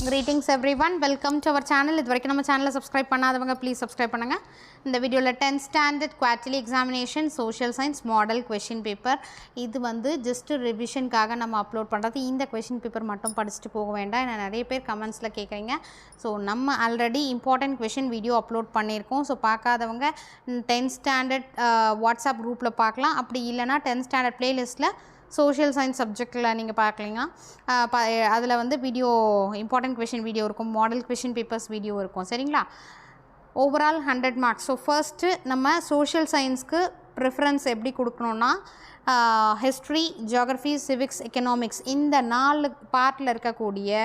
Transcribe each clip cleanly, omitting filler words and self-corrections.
Greetings everyone, welcome to our channel. இது வரைக்கும் நம்ம சேனலை சப்ஸ்கிரைப் பண்ணாதவங்க ப்ளீஸ் சப்ஸ்கிரைப் பண்ணுங்க. இந்த வீடியோவில் 10th standard quarterly examination social science model question paper இது வந்து ஜஸ்ட் ரிவிஷனுக்காக நம்ம அப்லோட் பண்ணுறது. இந்த கொஷின் பேப்பர் மட்டும் படிச்சுட்டு போக வேண்டாம். ஏன்னா நிறைய பேர் கமெண்ட்ஸில் கேட்குறீங்க. ஸோ நம்ம already important question video upload பண்ணியிருக்கோம். ஸோ பார்க்காதவங்க 10th ஸ்டாண்டர்ட் வாட்ஸ்அப் குரூப்பில் பார்க்கலாம். அப்படி இல்லைனா 10th ஸ்டாண்டர்ட் ப்ளேலிஸ்ட்டில் சோஷியல் சயின்ஸ் சப்ஜெக்டில் நீங்கள் பார்க்கலீங்கன்னா அதில் வந்து வீடியோ இம்பார்ட்டன்ட் கொஷின் வீடியோ இருக்கும், மாடல் கொஷின் பேப்பர்ஸ் வீடியோ இருக்கும். சரிங்களா? Overall 100 marks. ஸோ ஃபர்ஸ்ட்டு நம்ம சோஷியல் சயின்ஸ்க்கு ப்ரிஃபரன்ஸ் எப்படி கொடுக்கணுன்னா ஹிஸ்ட்ரி, ஜியோகிரஃபி, சிவிக்ஸ், எக்கனாமிக்ஸ் இந்த 4 பார்ட்டில் இருக்கக்கூடிய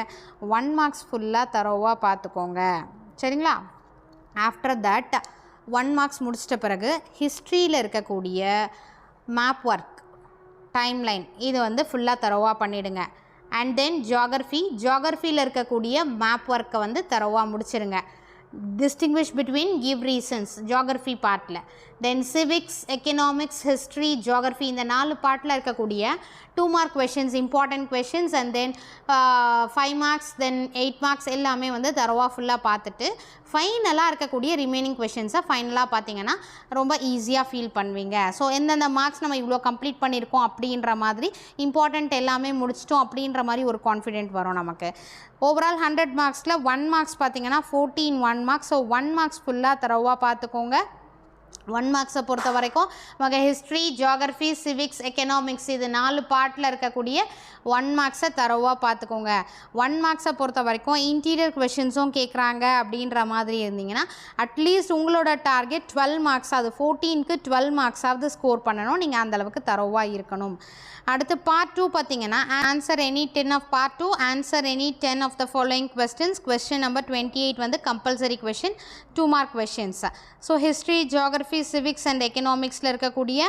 1 மார்க்ஸ் ஃபுல்லாக தரோவாக பார்த்துக்கோங்க. சரிங்களா? ஆஃப்டர் தட் 1 மார்க்ஸ் முடிச்சிட்ட பிறகு ஹிஸ்ட்ரியில் இருக்கக்கூடிய மேப் ஒர்க், டைம்லைன் இது வந்து ஃபுல்லாக தரோவாக பண்ணிவிடுங்க. அண்ட் தென் ஜியோகிரஃபியில் இருக்கக்கூடிய மேப் ஒர்க்கை வந்து தரோவாக முடிச்சிடுங்க. Distinguish between give reasons geography பார்ட்டில். Then civics, economics, history, geography இந்த 4 பார்ட்டில் இருக்கக்கூடிய 2 mark questions, important questions and then 5 marks then 8 marks எல்லாமே வந்து தரோவாக ஃபுல்லாக பார்த்துட்டு ஃபைனலாக இருக்கக்கூடிய ரிமைனிங் கொஷின்ஸை ஃபைனலாக பார்த்தீங்கன்னா ரொம்ப ஈஸியாக ஃபீல் பண்ணுவீங்க. ஸோ எந்தெந்த மார்க்ஸ் நம்ம இவ்வளோ கம்ப்ளீட் பண்ணியிருக்கோம் அப்படின்ற மாதிரி இம்பார்ட்டண்ட் எல்லாமே முடிச்சிட்டோம் அப்படின்ற மாதிரி ஒரு கான்ஃபிடென்ட் வரும் நமக்கு. ஓவரால் 100 மார்க்ஸில் 1 மார்க்ஸ் பார்த்தீங்கன்னா 14 1 மார்க்ஸ். ஸோ 1 மார்க்ஸ் ஃபுல்லாக தரோவாக பார்த்துக்கோங்க. 1 மார்க்ஸை பொறுத்த வரைக்கும் நமக்கு ஹிஸ்ட்ரி, ஜியோகிரஃபி, சிவிக்ஸ், எக்கனாமிக்ஸ் இது 4 பார்ட்டில் இருக்கக்கூடிய 1 மார்க்ஸை தரோவாக பார்த்துக்கோங்க. 1 மார்க்ஸை பொறுத்த வரைக்கும் இன்டீரியர் கொஷின்ஸும் கேட்குறாங்க அப்படின்ற மாதிரி இருந்தீங்கன்னா அட்லீஸ்ட் உங்களோட டார்கெட் 12 மார்க்ஸ், அது 14க்கு 12 மார்க்ஸாவது ஸ்கோர் பண்ணணும். நீங்கள் அந்தளவுக்கு தரோவாக இருக்கணும். அடுத்து பார்ட் 2 பார்த்தீங்கன்னா answer any 10 of part 2, answer any 10 of the following questions. Question number 28 வந்து compulsory question, 2 mark questions. So history, geography, civics and எக்கனாமிக்ஸில் இருக்கக்கூடிய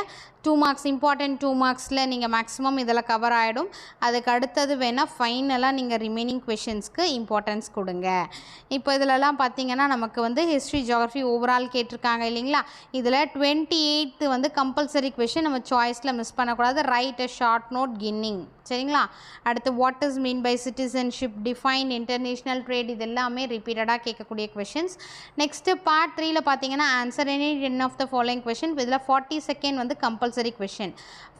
2 மார்க்ஸ், இம்பார்ட்டன்ட் 2 மார்க்ஸில் நீங்கள் மேக்ஸிமம் இதில் கவர் ஆகிடும். அதுக்கு அடுத்தது வேணால் ஃபைனலாக நீங்கள் ரிமைனிங் கொஷின்ஸ்க்கு இம்பார்ட்டன்ஸ் கொடுங்க. இப்போ இதிலலாம் பார்த்தீங்கன்னா நமக்கு வந்து ஹிஸ்ட்ரி, ஜியோகிரஃபி ஓவரால் கேட்டிருக்காங்க இல்லைங்களா? இதில் 28 வந்து கம்பல்சரி கொஷின் நம்ம சாய்ஸில் மிஸ் பண்ணக்கூடாது. ரைட் அ ஷார்ட் நோட் கின்னிங். சரிங்களா? அடுத்து what is mean by citizenship, define, international trade இது எல்லாமே ரிப்பீட்டடாக கேட்கக்கூடிய கொஷின்ஸ். நெக்ஸ்ட்டு பார்ட் 3ல் பார்த்தீங்கன்னா answer any 10 of the following question. இதில் 42nd வந்து கம்பல்சரி கொஷின்,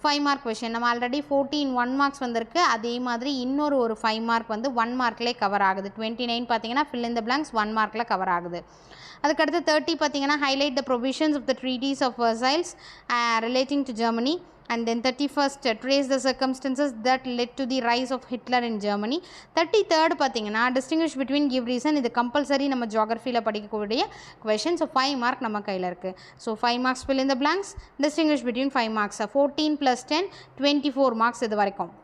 5 மார்க் கொஷின். நம்ம ஆல்ரெடி 14 1 மார்க்ஸ் வந்திருக்கு. அதே மாதிரி இன்னொரு 5 மார்க் வந்து 1 மார்க்லேயே கவர் ஆகுது. 29 பார்த்தீங்கன்னா ஃபில் இன் த பிளாங்க்ஸ் 1 மார்க்கில் கவர் ஆகுது. அதுக்கடுத்து 30 பார்த்தீங்கன்னா highlight the provisions of the treaties of Versailles relating to Germany. And then 31st trace the circumstances that led to the rise of Hitler in Germany. 33rd பார்த்தீங்கன்னா distinguish between give reason. இது compulsory நம்ம ஜியோகிரஃபியில் படிக்கக்கூடிய question. So 5 mark நம்ம கையில் இருக்குது. So 5 marks fill in the blanks, distinguish between 5 marks. 14 + 10 24 marks இது வரைக்கும்.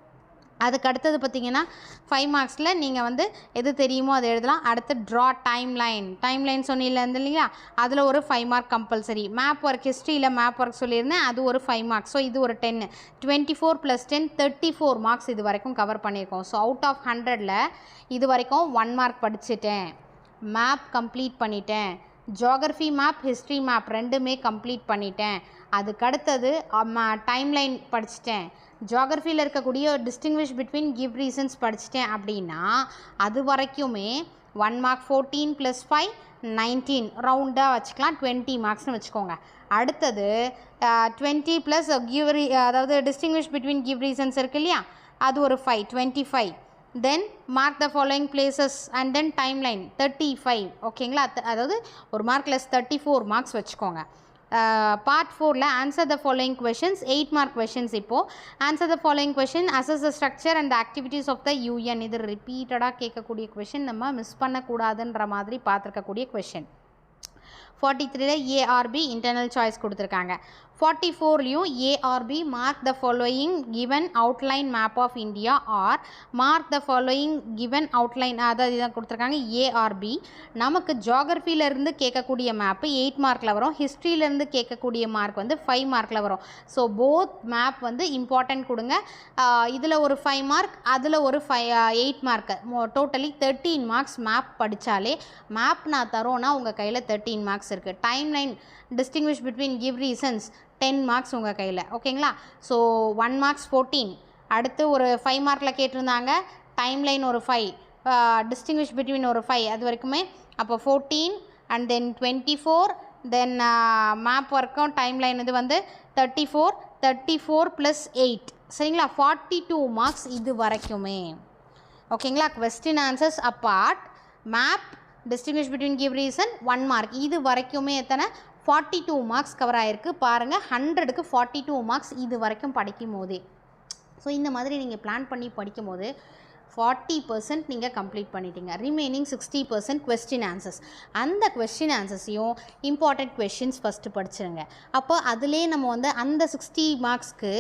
அதுக்கு அடுத்தது பார்த்தீங்கன்னா 5 மார்க்ஸில் நீங்கள் வந்து எது தெரியுமோ அதை எழுதலாம். அடுத்து ட்ரா டைம்லைன் சொன்னிலேருந்து இல்லைங்களா? அதில் ஒரு 5 மார்க் கம்பல்சரி. மேப் ஒர்க், ஹிஸ்ட்ரியில் மேப் ஒர்க் சொல்லியிருந்தேன், அது ஒரு 5 மார்க்ஸ். ஸோ இது ஒரு 10, 24 + 10 34 மார்க்ஸ் இது வரைக்கும் கவர் பண்ணியிருக்கோம். ஸோ அவுட் ஆஃப் 100ல் இது வரைக்கும் 1 மார்க் படிச்சுட்டேன், மேப் கம்ப்ளீட் பண்ணிட்டேன், ஜியோகிரஃபி மேப், ஹிஸ்ட்ரி மேப் ரெண்டுமே கம்ப்ளீட் பண்ணிட்டேன். அதுக்கடுத்தது டைம்லைன் படிச்சுட்டேன், ஜியோகிரஃபியில் இருக்கக்கூடிய டிஸ்டிங்விஷ் பிட்வீன் கிவ் ரீசன்ஸ் படிச்சுட்டேன் அப்படின்னா அது வரைக்குமே 1 மார்க். 14 + 5 19 ரவுண்டாக வச்சுக்கலாம், 20 மார்க்ஸ்னு வச்சுக்கோங்க. அடுத்தது 20 + கிவ் அதாவது டிஸ்டிங்விஷ் பிட்வீன் கிவ் ரீசன்ஸ் இருக்கு இல்லையா? அது ஒரு 5 25. Then mark the following places and then timeline 35. ஓகேங்களா? அதாவது ஒரு மார்க் லெஸ் 34 மார்க்ஸ் வச்சுக்கோங்க. பார்ட் 4ல் answer the following questions, 8 mark questions. இப்போது answer the following question, assess the structure and activities of the UN. இது ரிப்பீட்டடாக கேட்கக்கூடிய கொஷின், நம்ம மிஸ் பண்ணக்கூடாதுன்ற மாதிரி பார்த்துருக்கக்கூடிய கொஷின். 43ல் ஏஆர்பி இன்டர்னல் சாய்ஸ் கொடுத்துருக்காங்க. 44லையும் ARP mark the following given outline map of India or mark the following given outline, அதாவது இதான் கொடுத்துருக்காங்க. ஏஆர்பி நமக்கு ஜியோகிரஃபியிலேருந்து கேட்கக்கூடிய மேப்பு 8 மார்க்கில் வரும், ஹிஸ்ட்ரியிலேருந்து கேட்கக்கூடிய மார்க் வந்து 5 மார்க்கில் வரும். ஸோ போத் மேப் வந்து இம்பார்ட்டன்ட் கொடுங்க. இதில் ஒரு 5 மார்க், அதில் ஒரு 8 மார்க்கு, டோட்டலி 13 மார்க்ஸ் மேப் படித்தாலே. மேப் நான் தரோன்னா உங்கள் கையில் 13 மார்க்ஸ் இருக்குது. Timeline distinguish between give reasons 10 marks உங்கள் கையில். ஓகேங்களா? So 1 marks 14. அடுத்து ஒரு 5 மார்க்கில் கேட்டிருந்தாங்க, டைம்லைன் ஒரு 5, டிஸ்டிங்விஷ் பிட்வீன் ஒரு 5 அது வரைக்குமே. அப்போ 14 அண்ட் தென் 24 தென் மேப் ஒர்க்கும் டைம் லைன் இது வந்து 34 + 8 சரிங்களா, 42 மார்க்ஸ் இது வரைக்குமே. ஓகேங்களா. Question answers apart, map, distinguish between give reason 1 mark இது வரைக்குமே எத்தனை 42 மார்க்ஸ் கவர் ஆகிருக்கு பாருங்கள். 100க்கு 42 மார்க்ஸ் இது வரைக்கும் படிக்கும் போதே. ஸோ இந்த மாதிரி நீங்கள் பிளான் பண்ணி படிக்கும் போது 40% நீங்கள் கம்ப்ளீட் பண்ணிட்டீங்க. Remaining 60% question answers. அந்த கொஸ்டின் ஆன்சர்ஸையும் இம்பார்ட்டண்ட் கொஸ்டின்ஸ் ஃபஸ்ட்டு படிச்சிருங்க. அப்போ அதிலே நம்ம வந்து அந்த 60 மார்க்ஸ்க்கு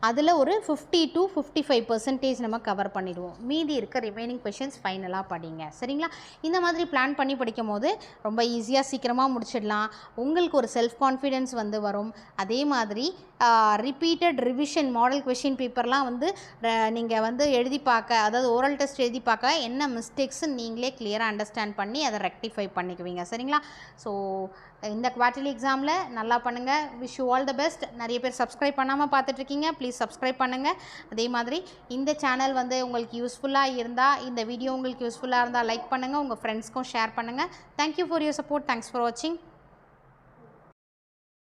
அதில் ஒரு 50 to 55% நம்ம கவர் பண்ணிடுவோம். மீதி இருக்க ரிமைனிங் கொஸ்டின்ஸ் ஃபைனலாக படிங்க சரிங்களா. இந்த மாதிரி பிளான் பண்ணி படிக்கும் போது ரொம்ப ஈஸியாக சீக்கிரமாக முடிச்சிடலாம். உங்களுக்கு ஒரு செல்ஃப் கான்ஃபிடென்ஸ் வந்து வரும். அதே மாதிரி ரிப்பீட்டட் ரிவிஷன் மாடல் கொஸ்டின் பேப்பர்லாம் வந்து நீங்கள் வந்து எழுதி பார்க்க, அதாவது ஓரல் டெஸ்ட் எழுதி பார்க்க என்ன மிஸ்டேக்ஸ்ன்னு நீங்களே கிளியராக அண்டர்ஸ்டாண்ட் பண்ணி அதை ரெக்டிஃபை பண்ணிக்குவீங்க சரிங்களா. ஸோ இந்த குவார்ட்டர்லி எக்ஸாமில் நல்லா பண்ணுங்கள். Wish you all the best. நிறைய பேர் சப்ஸ்கிரைப் பண்ணாமல் பார்த்துட்ருக்கீங்க, ப்ளீஸ் சப்ஸ்கிரைப் பண்ணுங்கள். அதே மாதிரி இந்த சேனல் வந்து உங்களுக்கு யூஸ்ஃபுல்லாக இருந்தால், இந்த வீடியோ உங்களுக்கு யூஸ்ஃபுல்லாக இருந்தால் லைக் பண்ணுங்கள், உங்கள் ஃப்ரெண்ட்ஸ்க்கும் ஷேர் பண்ணுங்கள். Thank you for your support. Thanks for வாட்சிங்.